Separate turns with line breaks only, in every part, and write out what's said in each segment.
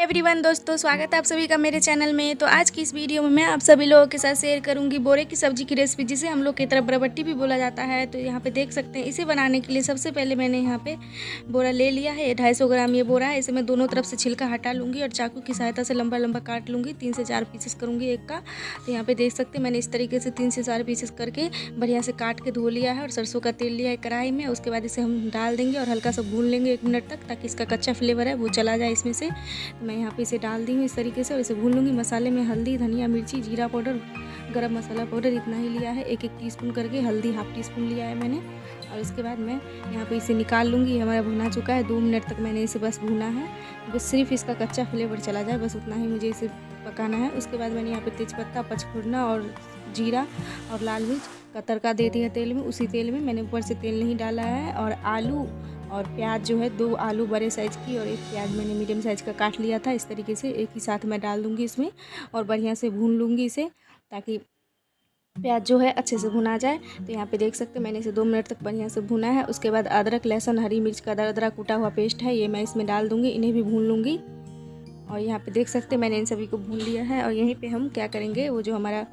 Everyone दोस्तों, स्वागत है आप सभी का मेरे चैनल में। तो आज की इस वीडियो में मैं आप सभी लोगों के साथ शेयर करूंगी बोरे की सब्जी की रेसिपी, जिसे हम लोग की तरफ बरबट्टी भी बोला जाता है। तो यहाँ पे देख सकते हैं, इसे बनाने के लिए सबसे पहले मैंने यहाँ पे बोरा ले लिया है। 250 ग्राम ये बोरा है। इसे मैं दोनों तरफ से छिलका हटा लूँगी और चाकू की सहायता से लंबा लंबा काट लूँगी। 3 से 4 पीसेस करूँगी एक का। तो यहाँ पे देख सकते हैं, मैंने इस तरीके से 3 से 4 पीसेस करके बढ़िया से काट के धो लिया है और सरसों का तेल लिया है कढ़ाई में। उसके बाद इसे हम डाल देंगे और हल्का सा भून लेंगे 1 मिनट तक, ताकि इसका कच्चा फ्लेवर है वो चला जाए इसमें से। तो मैं यहाँ पे इसे डाल दी हूँ इस तरीके से और इसे भून लूँगी। मसाले में हल्दी, धनिया, मिर्ची, जीरा पाउडर, गरम मसाला पाउडर इतना ही लिया है। एक टीस्पून करके हल्दी ½ टीस्पून लिया है मैंने। और इसके बाद मैं यहाँ पे इसे निकाल लूँगी। हमारा भुना चुका है। 2 मिनट तक मैंने इसे बस भुना है, बस सिर्फ इसका कच्चा फ्लेवर चला जाए, बस उतना ही मुझे इसे पकाना है। उसके बाद मैंने यहाँ पे तेज़पत्ता, पचफोरना और जीरा और लाल मिर्च का तड़का दे दिया तेल में। उसी तेल में मैंने ऊपर से तेल नहीं डाला है। और आलू और प्याज जो है, 2 आलू बड़े साइज़ की और 1 प्याज मैंने मीडियम साइज़ का काट लिया था। इस तरीके से एक ही साथ मैं डाल दूँगी इसमें और बढ़िया से भून लूँगी इसे, ताकि प्याज जो है अच्छे से भुना जाए। तो यहाँ पे देख सकते हैं, मैंने इसे 2 मिनट तक बढ़िया से भुना है। उसके बाद अदरक, लहसुन, हरी मिर्च का दरदरा कूटा हुआ पेस्ट है, ये मैं इसमें डाल दूँगी। इन्हें भी भून लूँगी। और यहाँ पे देख सकते हैं, मैंने इन सभी को भून लिया है। और यहीं पे हम क्या करेंगे, वो जो हमारा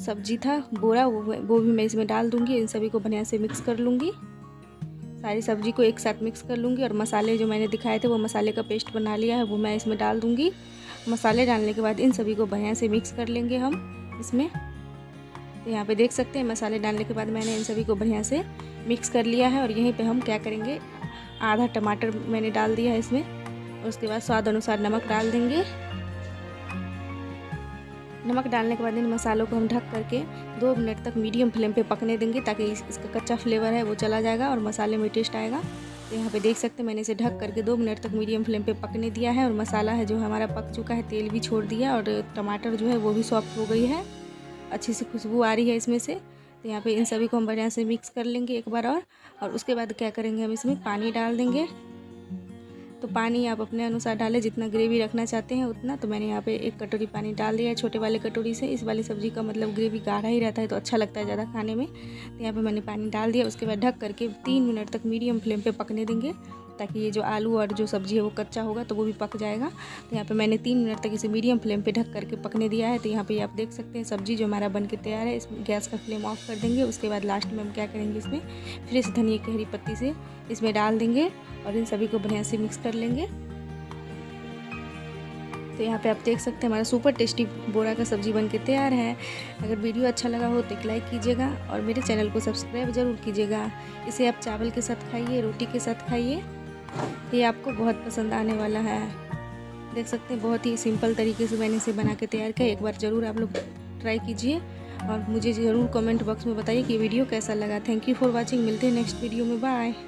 सब्जी था बोरा, वो भी मैं इसमें डाल दूँगी। इन सभी को बढ़िया से मिक्स कर लूँगी। सारी सब्जी को एक साथ मिक्स कर लूँगी। और मसाले जो मैंने दिखाए थे, वो मसाले का पेस्ट बना लिया है, वो मैं इसमें डाल दूँगी। मसाले डालने के बाद इन सभी को बढ़िया से मिक्स कर लेंगे हम इसमें। तो यहाँ पे देख सकते हैं, मसाले डालने के बाद मैंने इन सभी को बढ़िया से मिक्स कर लिया है। और यहीं पे हम क्या करेंगे, आधा टमाटर मैंने डाल दिया है इसमें। और उसके बाद स्वाद अनुसार नमक डाल देंगे। नमक डालने के बाद इन मसालों को हम ढक करके 2 मिनट तक मीडियम फ्लेम पे पकने देंगे, ताकि इसका कच्चा फ्लेवर है वो चला जाएगा और मसाले में टेस्ट आएगा। तो यहाँ पे देख सकते हैं, मैंने इसे ढक करके 2 मिनट तक मीडियम फ्लेम पे पकने दिया है। और मसाला है जो हमारा पक चुका है, तेल भी छोड़ दिया और टमाटर जो है वो भी सॉफ्ट हो गई है, अच्छी सी खुशबू आ रही है इसमें से। तो यहाँ पे इन सभी को हम बढ़िया से मिक्स कर लेंगे एक बार और उसके बाद क्या करेंगे, हम इसमें पानी डाल देंगे। तो पानी आप अपने अनुसार डालें, जितना ग्रेवी रखना चाहते हैं उतना। तो मैंने यहाँ पे 1 कटोरी पानी डाल दिया है, छोटे वाले कटोरी से। इस वाली सब्ज़ी का मतलब ग्रेवी गाढ़ा ही रहता है, तो अच्छा लगता है ज़्यादा खाने में। तो यहाँ पे मैंने पानी डाल दिया। उसके बाद ढक करके 3 मिनट तक मीडियम फ्लेम पे पकने देंगे, ताकि ये जो आलू और जो सब्ज़ी है वो कच्चा होगा तो वो भी पक जाएगा। तो यहाँ पे मैंने 3 मिनट तक इसे मीडियम फ्लेम पे ढक करके पकने दिया है। तो यहाँ पे आप देख सकते हैं, सब्ज़ी जो हमारा बन के तैयार है। इसमें गैस का फ्लेम ऑफ कर देंगे। उसके बाद लास्ट में हम क्या करेंगे, इसमें फ्रेश धनिया की हरी पत्ती से इसमें डाल देंगे और इन सभी को बढ़िया से मिक्स कर लेंगे। तो यहाँ पे आप देख सकते हैं, हमारा सुपर टेस्टी बोरा का सब्ज़ी बन के तैयार है। अगर वीडियो अच्छा लगा हो तो एक लाइक कीजिएगा और मेरे चैनल को सब्सक्राइब ज़रूर कीजिएगा। इसे आप चावल के साथ खाइए, रोटी के साथ खाइए, ये आपको बहुत पसंद आने वाला है। देख सकते हैं, बहुत ही सिंपल तरीके से मैंने इसे बना के तैयार किया। एक बार ज़रूर आप लोग ट्राई कीजिए और मुझे ज़रूर कमेंट बॉक्स में बताइए कि वीडियो कैसा लगा। Thank you for watching. मिलते हैं नेक्स्ट वीडियो में। बाय।